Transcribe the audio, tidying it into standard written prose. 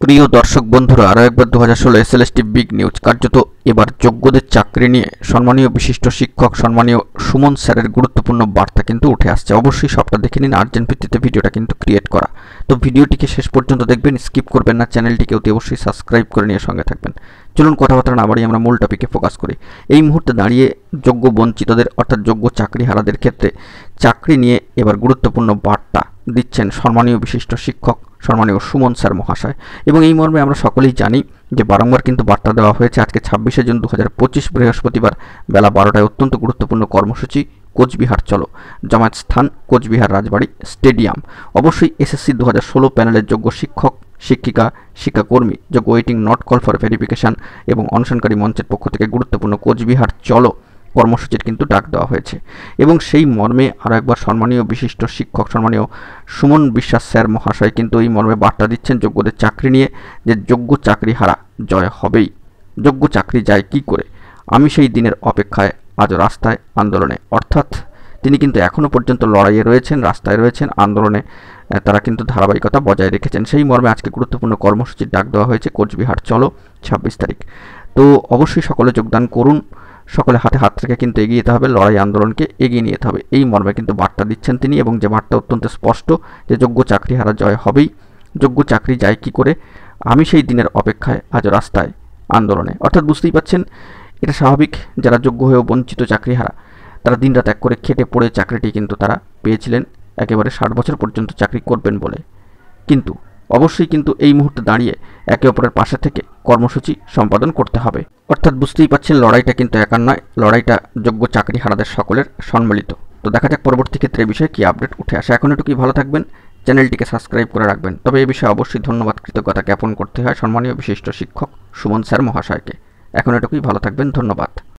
প্রিয় দর্শক বন্ধুরা, আরও একবার 2016 এসএলএসটি বিগ নিউজ। কার্যত এবার যোগ্যদের চাকরি নিয়ে সম্মানীয় বিশিষ্ট শিক্ষক সম্মানীয় সুমন স্যারের গুরুত্বপূর্ণ বার্তা কিন্তু উঠে আসছে। অবশ্যই সবটা দেখে নিন, আর্জেন্ট ভিত্তিতে ভিডিওটা কিন্তু ক্রিয়েট করা। তো ভিডিওটিকে শেষ পর্যন্ত দেখবেন, স্কিপ করবেন না। চ্যানেলটিকে অতি অবশ্যই সাবস্ক্রাইব করে নিয়ে সঙ্গে থাকবেন। চলুন কথাবার্তা না বাড়িয়ে আমরা মূল টপিকে ফোকাস করি। এই মুহূর্তে দাঁড়িয়ে যোগ্য বঞ্চিতদের অর্থাৎ যোগ্য চাকরিহারাদের ক্ষেত্রে চাকরি নিয়ে এবার গুরুত্বপূর্ণ বার্তা দিচ্ছেন সম্মানীয় বিশিষ্ট শিক্ষক সম্মানীয় সুমন স্যার মহাশয়। এবং এই মর্মে আমরা সকলেই জানি যে বারংবার কিন্তু বার্তা দেওয়া হয়েছে। আজকে 26শে জুন 2025 বৃহস্পতিবার বেলা 12টায় অত্যন্ত গুরুত্বপূর্ণ কর্মসূচি কোচবিহার চলো, জামায়াত স্থান কোচবিহার রাজবাড়ি স্টেডিয়াম। অবশ্যই এসএসসি 2016 প্যানেলের যোগ্য শিক্ষক শিক্ষিকা শিক্ষাকর্মী যোগ্য waiting not call for verification এবং অনশনকারী মঞ্চের পক্ষ থেকে গুরুত্বপূর্ণ কোচবিহার চলো কর্মসূচির কিন্তু ডাক দেওয়া হয়েছে। এবং সেই মর্মে আরও একবার সম্মানীয় বিশিষ্ট শিক্ষক সম্মানীয় সুমন বিশ্বাস স্যার মহাশয় কিন্তু এই মর্মে বার্তা দিচ্ছেন যোগ্যদের চাকরি নিয়ে, যে যোগ্য চাকরিহারা জয় হবেই। যোগ্য চাকরি যায় কি করে, আমি সেই দিনের অপেক্ষায় আজ রাস্তায় আন্দোলনে। অর্থাৎ তিনি কিন্তু এখনও পর্যন্ত লড়াইয়ে রয়েছেন, রাস্তায় রয়েছেন, আন্দোলনে তারা কিন্তু ধারাবাহিকতা বজায় রেখেছেন। সেই মর্মে আজকে গুরুত্বপূর্ণ কর্মসূচির ডাক দেওয়া হয়েছে কোচবিহার চলো 26 তারিখ। তো অবশ্যই সকলে যোগদান করুন, সকলে হাতে হাত রেখে কিন্তু এগিয়ে যেতে হবে, লড়াই আন্দোলনকে এগিয়ে নিয়ে যেতে হবে। এই মর্মে কিন্তু বার্তা দিচ্ছেন তিনি, এবং যে বার্তা অত্যন্ত স্পষ্ট যে যোগ্য চাকরিহারা জয় হবেই। যোগ্য চাকরি যায় কি করে, আমি সেই দিনের অপেক্ষায় আজ রাস্তায় আন্দোলনে। অর্থাৎ বুঝতেই পাচ্ছেন, এটা স্বাভাবিক। যারা যোগ্য হয়েও বঞ্চিত চাকরিহারা তারা দিনরাত এক করে খেটে পড়ে চাকরিটি কিন্তু তারা পেয়েছিলেন একেবারে 60 বছর পর্যন্ত চাকরি করবেন বলে। কিন্তু অবশ্যই কিন্তু এই মুহূর্তে দাঁড়িয়ে একে অপরের পাশে থেকে কর্মসূচি সম্পাদন করতে হবে। অর্থাৎ বুঝতেই পাচ্ছেন, লড়াইটা কিন্তু একার নয়, লড়াইটা যোগ্য চাকরিহারাদের সকলের সম্মিলিত। তো দেখা যাক পরবর্তী ক্ষেত্রে এই বিষয়ে কী আপডেট উঠে আসে। এখন এটুকুই, ভালো থাকবেন, চ্যানেলটিকে সাবস্ক্রাইব করে রাখবেন। তবে এই বিষয়ে অবশ্যই ধন্যবাদ কৃতজ্ঞতা জ্ঞাপন করতে হয় সম্মানীয় বিশিষ্ট শিক্ষক সুমন স্যার মহাশয়কে। এখন এটুকুই, ভালো থাকবেন, ধন্যবাদ।